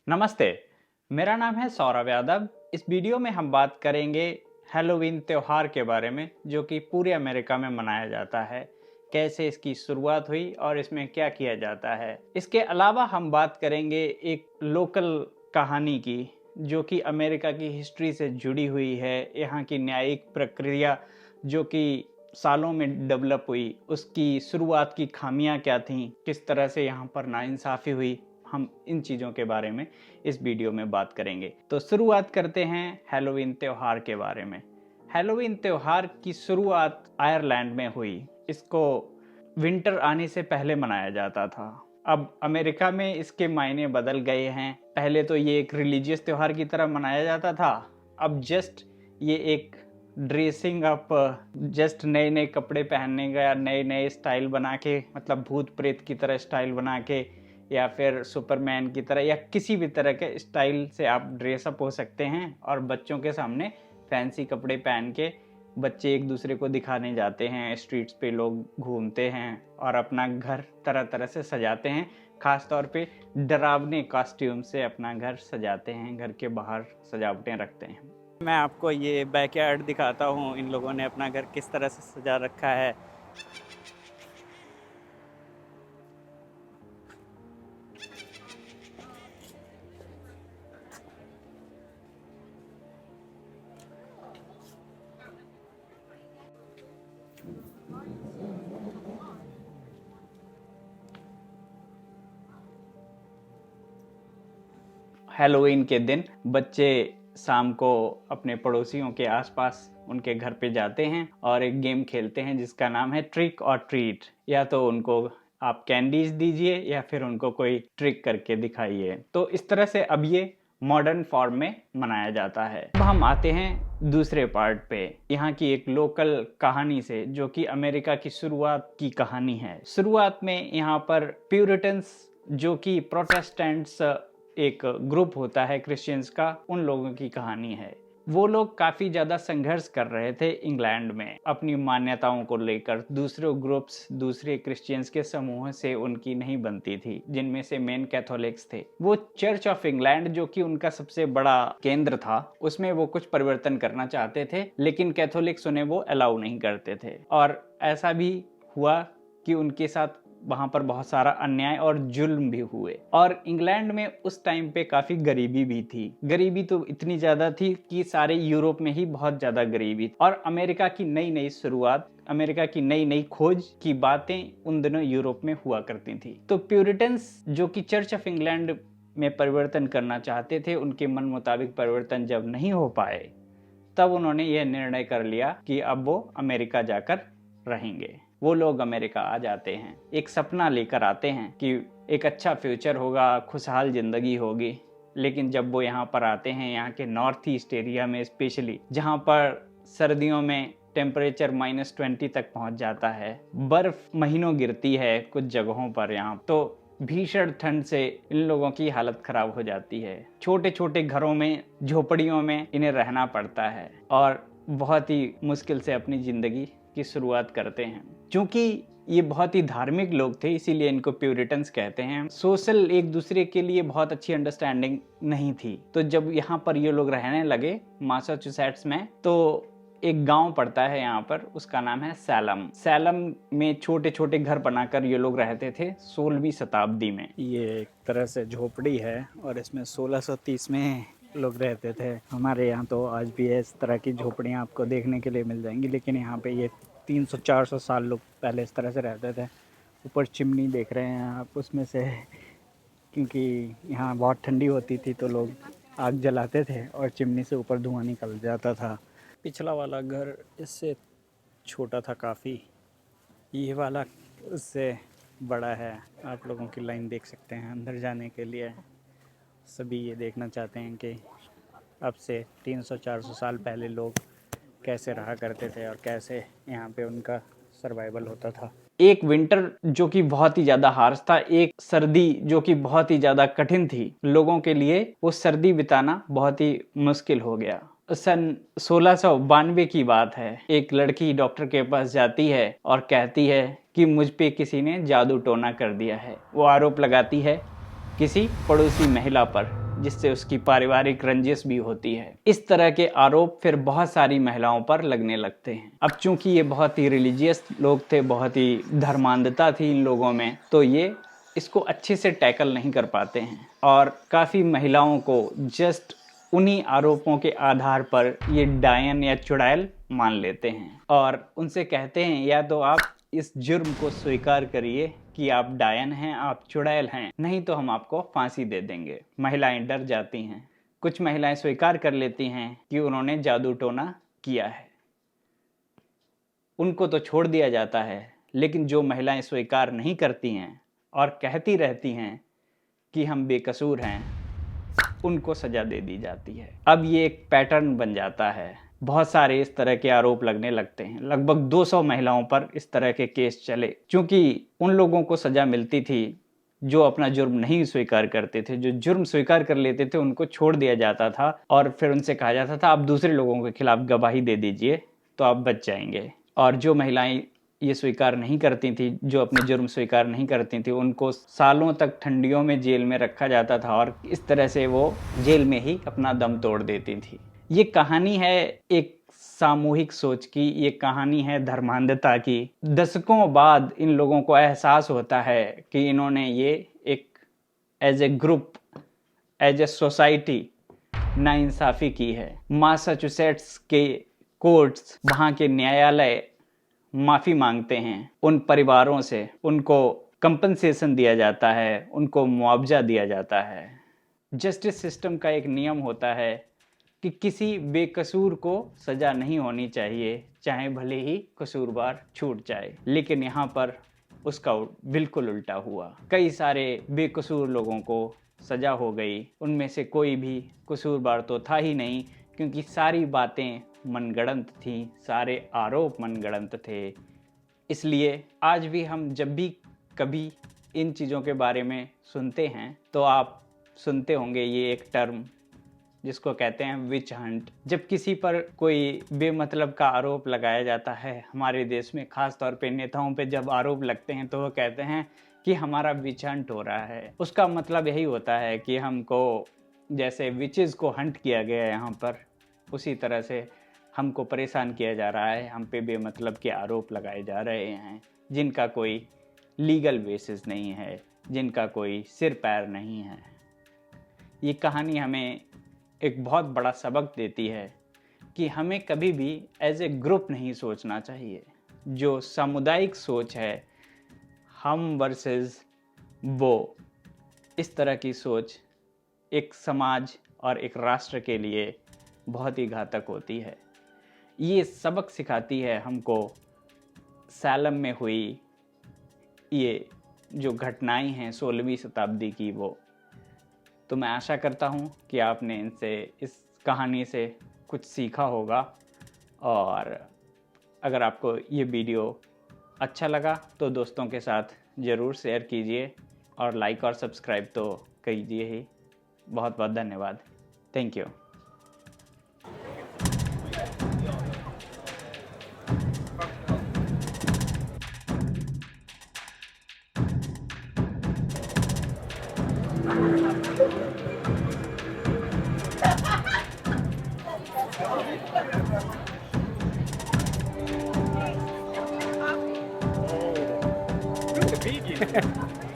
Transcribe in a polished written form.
नमस्ते, मेरा नाम है सौरभ यादव। इस वीडियो में हम बात करेंगे हैलोवीन त्योहार के बारे में, जो कि पूरे अमेरिका में मनाया जाता है। कैसे इसकी शुरुआत हुई और इसमें क्या किया जाता है। इसके अलावा हम बात करेंगे एक लोकल कहानी की, जो कि अमेरिका की हिस्ट्री से जुड़ी हुई है। यहाँ की न्यायिक प्रक्रिया जो कि सालों में डेवलप हुई, उसकी शुरुआत की खामियां क्या थीं, किस तरह से यहाँ पर नाइंसाफ़ी हुई, हम इन चीज़ों के बारे में इस वीडियो में बात करेंगे। तो शुरुआत करते हैं हैलोवीन त्योहार के बारे में। हैलोवीन त्योहार की शुरुआत आयरलैंड में हुई। इसको विंटर आने से पहले मनाया जाता था। अब अमेरिका में इसके मायने बदल गए हैं। पहले तो ये एक रिलीजियस त्योहार की तरह मनाया जाता था, अब जस्ट ये एक ड्रेसिंग अप, जस्ट नए नए कपड़े पहनने का, नए नए स्टाइल बना के, मतलब भूत प्रेत की तरह स्टाइल बना के, या फिर सुपरमैन की तरह, या किसी भी तरह के स्टाइल से आप ड्रेसअप हो सकते हैं। और बच्चों के सामने फैंसी कपड़े पहन के बच्चे एक दूसरे को दिखाने जाते हैं। स्ट्रीट्स पे लोग घूमते हैं और अपना घर तरह तरह से सजाते हैं। ख़ास तौर पे डरावने कॉस्ट्यूम से अपना घर सजाते हैं, घर के बाहर सजावटें रखते हैं। मैं आपको ये बैकयार्ड दिखाता हूँ। इन लोगों ने अपना घर किस तरह से सजा रखा है। हैलोवीन के दिन बच्चे शाम को अपने पड़ोसियों के आसपास उनके घर पे जाते हैं और एक गेम खेलते हैं जिसका नाम है ट्रिक और ट्रीट। या तो उनको आप कैंडीज दीजिए या फिर उनको कोई ट्रिक करके दिखाइए। तो इस तरह से अब ये मॉडर्न फॉर्म में मनाया जाता है। अब हम आते हैं दूसरे पार्ट पे, यहाँ की एक लोकल कहानी से, जो कि अमेरिका की शुरुआत की कहानी है। शुरुआत में यहाँ पर प्यूरिटन्स, जो कि प्रोटेस्टेंट्स एक ग्रुप होता है क्रिश्चियंस का, उन लोगों की कहानी है। वो लोग काफ़ी ज़्यादा संघर्ष कर रहे थे इंग्लैंड में अपनी मान्यताओं को लेकर। दूसरे ग्रुप्स, दूसरे क्रिश्चियंस के समूह से उनकी नहीं बनती थी, जिनमें से मेन कैथोलिक्स थे। वो चर्च ऑफ इंग्लैंड, जो कि उनका सबसे बड़ा केंद्र था, उसमें वो कुछ परिवर्तन करना चाहते थे, लेकिन कैथोलिक्स उन्हें वो अलाउ नहीं करते थे। और ऐसा भी हुआ कि उनके साथ वहाँ पर बहुत सारा अन्याय और जुल्म भी हुए। और इंग्लैंड में उस टाइम पे काफ़ी गरीबी भी थी। गरीबी तो इतनी ज़्यादा थी कि सारे यूरोप में ही बहुत ज़्यादा गरीबी थी। और अमेरिका की नई नई शुरुआत, अमेरिका की नई नई खोज की बातें उन दिनों यूरोप में हुआ करती थी। तो प्यूरिटन्स, जो कि चर्च ऑफ इंग्लैंड में परिवर्तन करना चाहते थे, उनके मन मुताबिक परिवर्तन जब नहीं हो पाए, तब उन्होंने यह निर्णय कर लिया कि अब वो अमेरिका जाकर रहेंगे। वो लोग अमेरिका आ जाते हैं, एक सपना लेकर आते हैं कि एक अच्छा फ्यूचर होगा, खुशहाल ज़िंदगी होगी। लेकिन जब वो यहाँ पर आते हैं, यहाँ के नॉर्थ ईस्ट एरिया में स्पेशली, जहाँ पर सर्दियों में टेम्परेचर -20 तक पहुँच जाता है, बर्फ महीनों गिरती है कुछ जगहों पर, यहाँ तो भीषण ठंड से इन लोगों की हालत खराब हो जाती है। छोटे छोटे घरों में, झोपड़ियों में इन्हें रहना पड़ता है और बहुत ही मुश्किल से अपनी ज़िंदगी की शुरुआत करते हैं। क्योंकि ये बहुत ही धार्मिक लोग थे, इसीलिए इनको प्यूरिटन्स कहते हैं। सोशल एक दूसरे के लिए बहुत अच्छी अंडरस्टैंडिंग नहीं थी। तो जब यहाँ पर ये लोग रहने लगे मैसाचुसेट्स में, तो एक गांव पड़ता है यहाँ पर, उसका नाम है सैलम। सैलम में छोटे छोटे घर बनाकर ये लोग रहते थे 16वीं शताब्दी में। ये एक तरह से झोपड़ी है और इसमें 1630 में लोग रहते थे। हमारे यहाँ तो आज भी इस तरह की झोपड़ियाँ आपको देखने के लिए मिल जाएंगी, लेकिन यहाँ पे ये 300-400 साल लोग पहले इस तरह से रहते थे। ऊपर चिमनी देख रहे हैं आप, उसमें से, क्योंकि यहाँ बहुत ठंडी होती थी तो लोग आग जलाते थे और चिमनी से ऊपर धुआं निकल जाता था। पिछला वाला घर इससे छोटा था काफ़ी, ये वाला उससे बड़ा है। आप लोगों की लाइन देख सकते हैं अंदर जाने के लिए। सभी ये देखना चाहते हैं कि अब से 300-400 साल पहले लोग कैसे रहा करते थे और कैसे यहाँ पे उनका सर्वाइवल होता था। एक विंटर जो कि बहुत ही ज़्यादा हार्श था, एक सर्दी जो कि बहुत ही ज़्यादा कठिन थी लोगों के लिए, वो सर्दी बिताना बहुत ही मुश्किल हो गया। सन 1692 की बात है। एक लड़की डॉक्टर के पास जाती है और कहती है कि मुझ पे किसी ने जादू टोना कर दिया है। वो आरोप लगाती है किसी पड़ोसी महिला पर। जिससे उसकी पारिवारिक रंजिश भी होती है। इस तरह के आरोप फिर बहुत सारी महिलाओं पर लगने लगते हैं। अब चूंकि ये बहुत ही रिलीजियस लोग थे, बहुत ही धर्मांधता थी इन लोगों में, तो ये इसको अच्छे से टैकल नहीं कर पाते हैं और काफ़ी महिलाओं को जस्ट उन्हीं आरोपों के आधार पर ये डायन या चुड़ैल मान लेते हैं और उनसे कहते हैं या तो आप इस जुर्म को स्वीकार करिए कि आप डायन हैं, आप चुड़ैल हैं, नहीं तो हम आपको फांसी दे देंगे। महिलाएं डर जाती हैं। कुछ महिलाएं स्वीकार कर लेती हैं कि उन्होंने जादू टोना किया है, उनको तो छोड़ दिया जाता है। लेकिन जो महिलाएं स्वीकार नहीं करती हैं और कहती रहती हैं कि हम बेकसूर हैं, उनको सजा दे दी जाती है। अब ये एक पैटर्न बन जाता है, बहुत सारे इस तरह के आरोप लगने लगते हैं। लगभग 200 महिलाओं पर इस तरह के केस चले। क्योंकि उन लोगों को सजा मिलती थी जो अपना जुर्म नहीं स्वीकार करते थे। जो जुर्म स्वीकार कर लेते थे उनको छोड़ दिया जाता था और फिर उनसे कहा जाता था आप दूसरे लोगों के खिलाफ गवाही दे दीजिए तो आप बच जाएंगे। और जो महिलाएं ये स्वीकार नहीं करती थी, जो अपने जुर्म स्वीकार नहीं करती थी, उनको सालों तक ठंडियों में जेल में रखा जाता था और इस तरह से वो जेल में ही अपना दम तोड़ देती थी। ये कहानी है एक सामूहिक सोच की, ये कहानी है धर्मांधता की। दशकों बाद इन लोगों को एहसास होता है कि इन्होंने ये एक as a group, as a society नाइंसाफ़ी की है। मासाचुसेट्स के कोर्ट्स, वहाँ के न्यायालय माफ़ी मांगते हैं उन परिवारों से, उनको कंपनसेशन दिया जाता है, उनको मुआवजा दिया जाता है। जस्टिस सिस्टम का एक नियम होता है कि किसी बेकसूर को सज़ा नहीं होनी चाहिए, चाहे भले ही कसूरवार छूट जाए। लेकिन यहाँ पर उसका बिल्कुल उल्टा हुआ। कई सारे बेकसूर लोगों को सज़ा हो गई, उनमें से कोई भी कसूरवार तो था ही नहीं, क्योंकि सारी बातें मनगढ़ंत थीं, सारे आरोप मनगढ़ंत थे। इसलिए आज भी हम जब भी कभी इन चीज़ों के बारे में सुनते हैं तो आप सुनते होंगे ये एक टर्म जिसको कहते हैं विच हंट। जब किसी पर कोई बेमतलब का आरोप लगाया जाता है हमारे देश में, ख़ास तौर पे नेताओं पे जब आरोप लगते हैं तो वो कहते हैं कि हमारा विच हंट हो रहा है। उसका मतलब यही होता है कि हमको जैसे विचेस को हंट किया गया है यहाँ पर, उसी तरह से हमको परेशान किया जा रहा है। हम पे बेमतलब के आरोप लगाए जा रहे हैं जिनका कोई लीगल बेसिस नहीं है, जिनका कोई सिर पैर नहीं है। ये कहानी हमें एक बहुत बड़ा सबक देती है कि हमें कभी भी एज ए ग्रुप नहीं सोचना चाहिए। जो सामुदायिक सोच है, हम वर्सेस वो, इस तरह की सोच एक समाज और एक राष्ट्र के लिए बहुत ही घातक होती है। ये सबक सिखाती है हमको सैलम में हुई ये जो घटनाएं हैं 16वीं शताब्दी की वो। तो मैं आशा करता हूँ कि आपने इस कहानी से कुछ सीखा होगा, और अगर आपको ये वीडियो अच्छा लगा तो दोस्तों के साथ ज़रूर शेयर कीजिए और लाइक और सब्सक्राइब तो कीजिए ही। बहुत बहुत धन्यवाद। Thank you. Vegan.